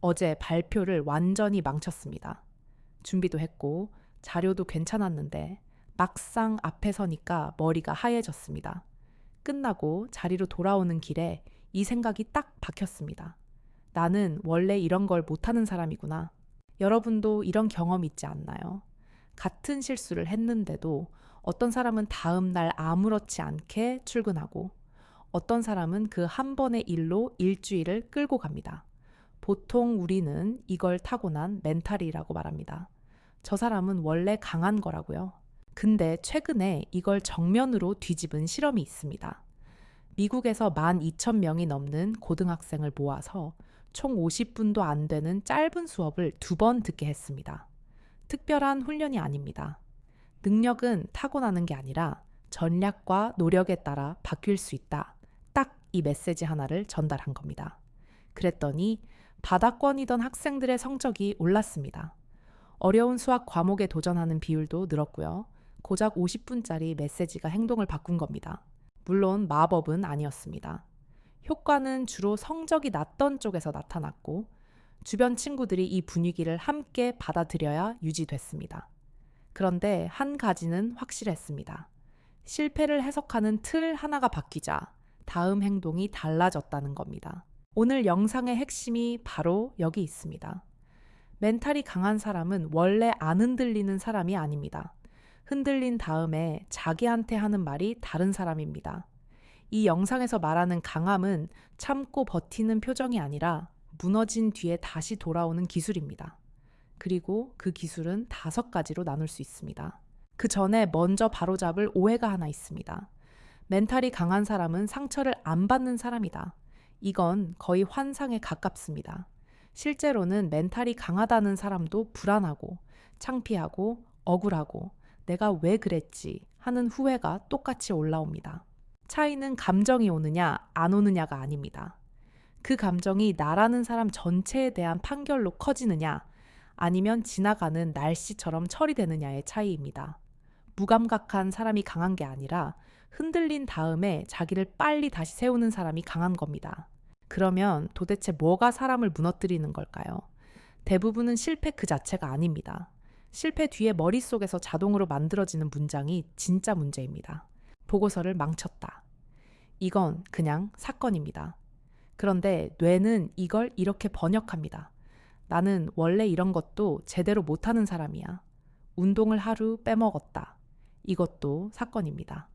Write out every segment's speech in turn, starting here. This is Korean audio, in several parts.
어제 발표를 완전히 망쳤습니다. 준비도 했고 자료도 괜찮았는데 막상 앞에 서니까 머리가 하얘졌습니다. 끝나고 자리로 돌아오는 길에 이 생각이 딱 박혔습니다. 나는 원래 이런 걸 못하는 사람이구나. 여러분도 이런 경험 있지 않나요? 같은 실수를 했는데도 어떤 사람은 다음 날 아무렇지 않게 출근하고 어떤 사람은 그 한 번의 일로 일주일을 끌고 갑니다. 보통 우리는 이걸 타고난 멘탈이라고 말합니다. 저 사람은 원래 강한 거라고요. 근데 최근에 이걸 정면으로 뒤집은 실험이 있습니다. 미국에서 12,000명이 넘는 고등학생을 모아서 총 50분도 안 되는 짧은 수업을 2번 듣게 했습니다. 특별한 훈련이 아닙니다. 능력은 타고나는 게 아니라 전략과 노력에 따라 바뀔 수 있다. 딱 이 메시지 하나를 전달한 겁니다. 그랬더니 바닥권이던 학생들의 성적이 올랐습니다. 어려운 수학 과목에 도전하는 비율도 늘었고요. 고작 50분짜리 메시지가 행동을 바꾼 겁니다. 물론 마법은 아니었습니다. 효과는 주로 성적이 낮던 쪽에서 나타났고 주변 친구들이 이 분위기를 함께 받아들여야 유지됐습니다. 그런데 한 가지는 확실했습니다. 실패를 해석하는 틀 하나가 바뀌자 다음 행동이 달라졌다는 겁니다. 오늘 영상의 핵심이 바로 여기 있습니다. 멘탈이 강한 사람은 원래 안 흔들리는 사람이 아닙니다. 흔들린 다음에 자기한테 하는 말이 다른 사람입니다. 이 영상에서 말하는 강함은 참고 버티는 표정이 아니라 무너진 뒤에 다시 돌아오는 기술입니다. 그리고 그 기술은 5가지로 나눌 수 있습니다. 그 전에 먼저 바로잡을 오해가 하나 있습니다. 멘탈이 강한 사람은 상처를 안 받는 사람이다. 이건 거의 환상에 가깝습니다. 실제로는 멘탈이 강하다는 사람도 불안하고 창피하고 억울하고 내가 왜 그랬지 하는 후회가 똑같이 올라옵니다. 차이는 감정이 오느냐 안 오느냐가 아닙니다. 그 감정이 나라는 사람 전체에 대한 판결로 커지느냐 아니면 지나가는 날씨처럼 처리되느냐의 차이입니다. 무감각한 사람이 강한 게 아니라 흔들린 다음에 자기를 빨리 다시 세우는 사람이 강한 겁니다. 그러면 도대체 뭐가 사람을 무너뜨리는 걸까요? 대부분은 실패 그 자체가 아닙니다. 실패 뒤에 머릿속에서 자동으로 만들어지는 문장이 진짜 문제입니다. 보고서를 망쳤다. 이건 그냥 사건입니다. 그런데 뇌는 이걸 이렇게 번역합니다. 나는 원래 이런 것도 제대로 못하는 사람이야. 운동을 하루 빼먹었다. 이것도 사건입니다.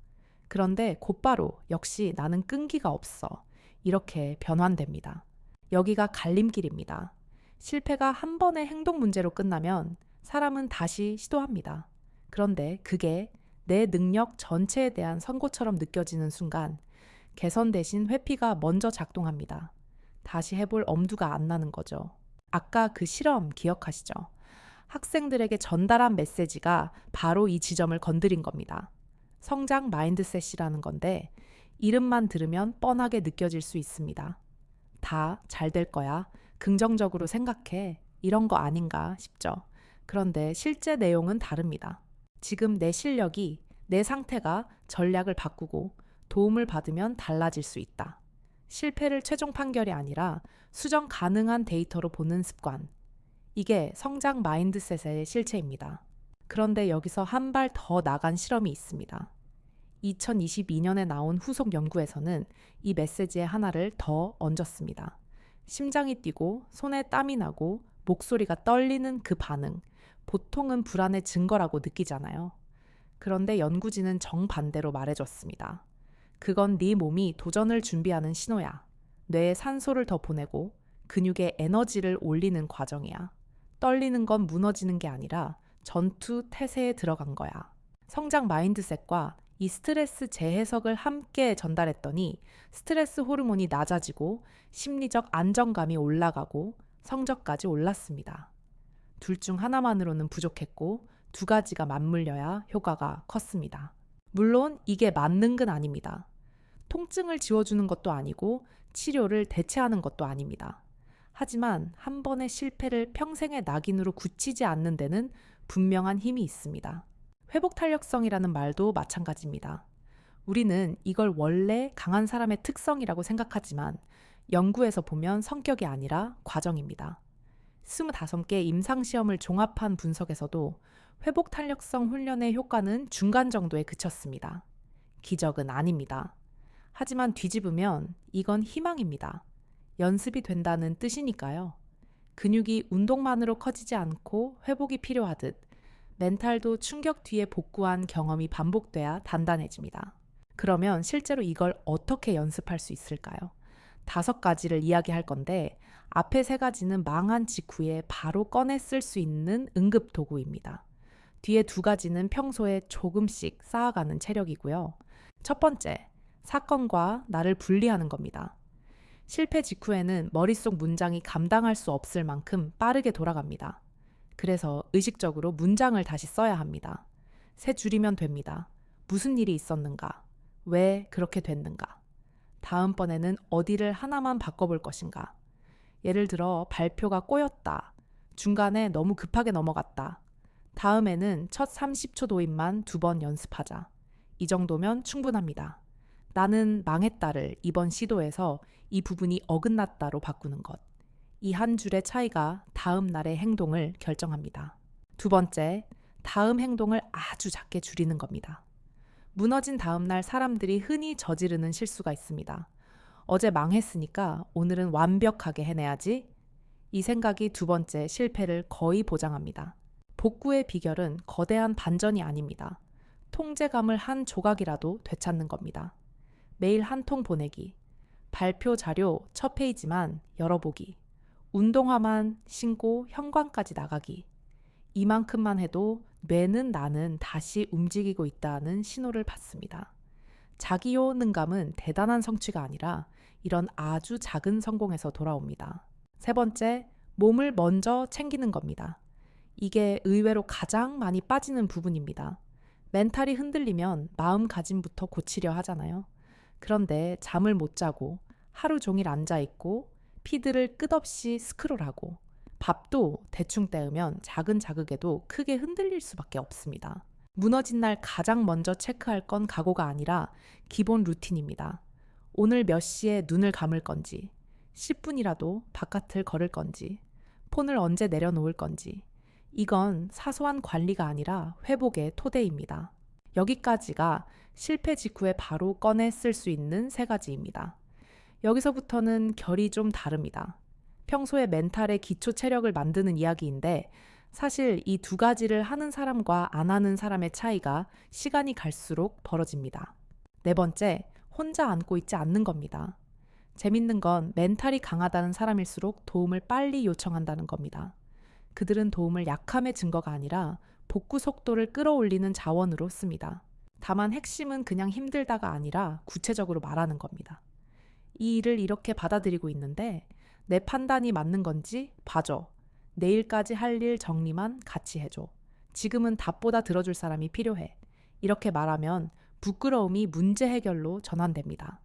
그런데 곧바로 역시 나는 끈기가 없어. 이렇게 변환됩니다. 여기가 갈림길입니다. 실패가 한 번의 행동 문제로 끝나면 사람은 다시 시도합니다. 그런데 그게 내 능력 전체에 대한 선고처럼 느껴지는 순간 개선 대신 회피가 먼저 작동합니다. 다시 해볼 엄두가 안 나는 거죠. 아까 그 실험 기억하시죠? 학생들에게 전달한 메시지가 바로 이 지점을 건드린 겁니다. 성장 마인드셋이라는 건데 이름만 들으면 뻔하게 느껴질 수 있습니다. 다 잘 될 거야. 긍정적으로 생각해. 이런 거 아닌가 싶죠. 그런데 실제 내용은 다릅니다. 지금 내 실력이, 내 상태가 전략을 바꾸고 도움을 받으면 달라질 수 있다. 실패를 최종 판결이 아니라 수정 가능한 데이터로 보는 습관. 이게 성장 마인드셋의 실체입니다. 그런데 여기서 한 발 더 나간 실험이 있습니다. 2022년에 나온 후속 연구에서는 이 메시지의 하나를 더 얹었습니다. 심장이 뛰고 손에 땀이 나고 목소리가 떨리는 그 반응, 보통은 불안의 증거라고 느끼잖아요. 그런데 연구진은 정반대로 말해줬습니다. 그건 네 몸이 도전을 준비하는 신호야. 뇌에 산소를 더 보내고 근육에 에너지를 올리는 과정이야. 떨리는 건 무너지는 게 아니라 전투 태세에 들어간 거야. 성장 마인드셋과 이 스트레스 재해석을 함께 전달했더니 스트레스 호르몬이 낮아지고 심리적 안정감이 올라가고 성적까지 올랐습니다. 둘 중 하나만으로는 부족했고 2가지가 맞물려야 효과가 컸습니다. 물론 이게 만능은 아닙니다. 통증을 지워주는 것도 아니고 치료를 대체하는 것도 아닙니다. 하지만 한 번의 실패를 평생의 낙인으로 굳히지 않는 데는 분명한 힘이 있습니다. 회복 탄력성이라는 말도 마찬가지입니다. 우리는 이걸 원래 강한 사람의 특성이라고 생각하지만 연구에서 보면 성격이 아니라 과정입니다. 25개 임상시험을 종합한 분석에서도 회복 탄력성 훈련의 효과는 중간 정도에 그쳤습니다. 기적은 아닙니다. 하지만 뒤집으면 이건 희망입니다. 연습이 된다는 뜻이니까요. 근육이 운동만으로 커지지 않고 회복이 필요하듯 멘탈도 충격 뒤에 복구한 경험이 반복돼야 단단해집니다. 그러면 실제로 이걸 어떻게 연습할 수 있을까요? 5가지를 이야기할 건데 앞에 3가지는 망한 직후에 바로 꺼내 쓸 수 있는 응급 도구입니다. 뒤에 2가지는 평소에 조금씩 쌓아가는 체력이고요. 첫 번째, 사건과 나를 분리하는 겁니다. 실패 직후에는 머릿속 문장이 감당할 수 없을 만큼 빠르게 돌아갑니다. 그래서 의식적으로 문장을 다시 써야 합니다. 3줄이면 됩니다. 무슨 일이 있었는가? 왜 그렇게 됐는가? 다음번에는 어디를 하나만 바꿔볼 것인가? 예를 들어 발표가 꼬였다. 중간에 너무 급하게 넘어갔다. 다음에는 첫 30초 도입만 2번 연습하자. 이 정도면 충분합니다. 나는 망했다를 이번 시도에서 이 부분이 어긋났다로 바꾸는 것. 이 한 줄의 차이가 다음 날의 행동을 결정합니다. 2번째, 다음 행동을 아주 작게 줄이는 겁니다. 무너진 다음 날 사람들이 흔히 저지르는 실수가 있습니다. 어제 망했으니까 오늘은 완벽하게 해내야지. 이 생각이 2번째 실패를 거의 보장합니다. 복구의 비결은 거대한 반전이 아닙니다. 통제감을 한 조각이라도 되찾는 겁니다. 매일 한 통 보내기, 발표 자료 첫 페이지만 열어보기, 운동화만 신고 현관까지 나가기. 이만큼만 해도 뇌는 나는 다시 움직이고 있다는 신호를 받습니다. 자기 효능감은 대단한 성취가 아니라 이런 아주 작은 성공에서 돌아옵니다. 3번째, 몸을 먼저 챙기는 겁니다. 이게 의외로 가장 많이 빠지는 부분입니다. 멘탈이 흔들리면 마음가짐부터 고치려 하잖아요. 그런데 잠을 못 자고 하루 종일 앉아있고 피드를 끝없이 스크롤하고 밥도 대충 때우면 작은 자극에도 크게 흔들릴 수밖에 없습니다. 무너진 날 가장 먼저 체크할 건 각오가 아니라 기본 루틴입니다. 오늘 몇 시에 눈을 감을 건지, 10분이라도 바깥을 걸을 건지, 폰을 언제 내려놓을 건지. 이건 사소한 관리가 아니라 회복의 토대입니다. 여기까지가 실패 직후에 바로 꺼내 쓸 수 있는 3가지입니다. 여기서부터는 결이 좀 다릅니다. 평소에 멘탈의 기초 체력을 만드는 이야기인데 사실 이 2가지를 하는 사람과 안 하는 사람의 차이가 시간이 갈수록 벌어집니다. 4번째, 혼자 안고 있지 않는 겁니다. 재밌는 건 멘탈이 강하다는 사람일수록 도움을 빨리 요청한다는 겁니다. 그들은 도움을 약함의 증거가 아니라 복구 속도를 끌어올리는 자원으로 씁니다. 다만 핵심은 그냥 힘들다가 아니라 구체적으로 말하는 겁니다. 이 일을 이렇게 받아들이고 있는데 내 판단이 맞는 건지 봐줘. 내일까지 할 일 정리만 같이 해줘. 지금은 답보다 들어줄 사람이 필요해. 이렇게 말하면 부끄러움이 문제 해결로 전환됩니다.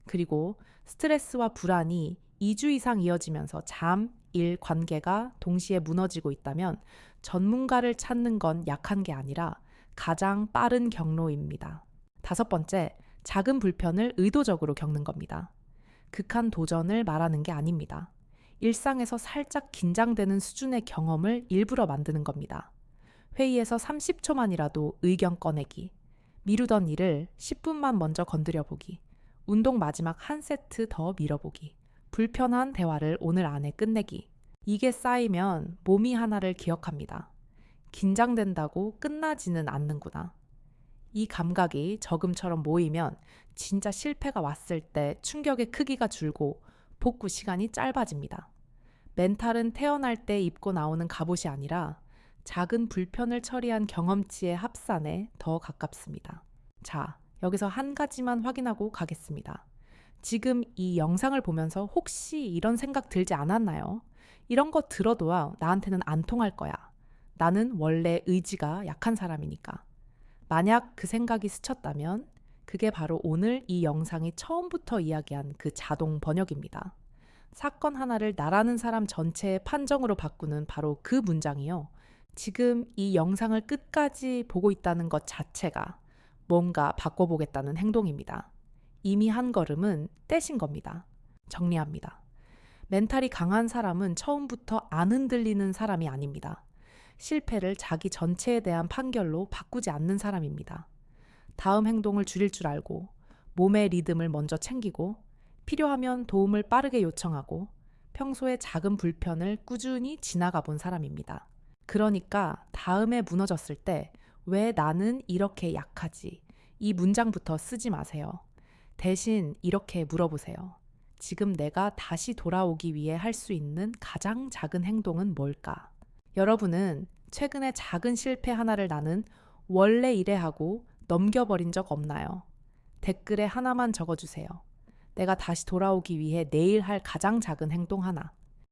그리고 스트레스와 불안이 2주 이상 이어지면서 잠, 일, 관계가 동시에 무너지고 있다면 전문가를 찾는 건 약한 게 아니라 가장 빠른 경로입니다. 5번째, 작은 불편을 의도적으로 겪는 겁니다. 극한 도전을 말하는 게 아닙니다. 일상에서 살짝 긴장되는 수준의 경험을 일부러 만드는 겁니다. 회의에서 30초만이라도 의견 꺼내기, 미루던 일을 10분만 먼저 건드려보기, 운동 마지막 한 세트 더 밀어보기, 불편한 대화를 오늘 안에 끝내기. 이게 쌓이면 몸이 하나를 기억합니다. 긴장된다고 끝나지는 않는구나. 이 감각이 저금처럼 모이면 진짜 실패가 왔을 때 충격의 크기가 줄고 복구 시간이 짧아집니다. 멘탈은 태어날 때 입고 나오는 갑옷이 아니라 작은 불편을 처리한 경험치의 합산에 더 가깝습니다. 자, 여기서 한 가지만 확인하고 가겠습니다. 지금 이 영상을 보면서 혹시 이런 생각 들지 않았나요? 이런 거 들어도야 나한테는 안 통할 거야. 나는 원래 의지가 약한 사람이니까. 만약 그 생각이 스쳤다면 그게 바로 오늘 이 영상이 처음부터 이야기한 그 자동 번역입니다. 사건 하나를 나라는 사람 전체의 판정으로 바꾸는 바로 그 문장이요. 지금 이 영상을 끝까지 보고 있다는 것 자체가 뭔가 바꿔보겠다는 행동입니다. 이미 한 걸음은 떼신 겁니다. 정리합니다. 멘탈이 강한 사람은 처음부터 안 흔들리는 사람이 아닙니다. 실패를 자기 전체에 대한 판결로 바꾸지 않는 사람입니다. 다음 행동을 줄일 줄 알고 몸의 리듬을 먼저 챙기고 필요하면 도움을 빠르게 요청하고 평소에 작은 불편을 꾸준히 지나가 본 사람입니다. 그러니까 다음에 무너졌을 때 왜 나는 이렇게 약하지? 이 문장부터 쓰지 마세요. 대신 이렇게 물어보세요. 지금 내가 다시 돌아오기 위해 할 수 있는 가장 작은 행동은 뭘까? 여러분은 최근에 작은 실패 하나를 나는 원래 이래 하고 넘겨버린 적 없나요? 댓글에 하나만 적어주세요. 내가 다시 돌아오기 위해 내일 할 가장 작은 행동 하나.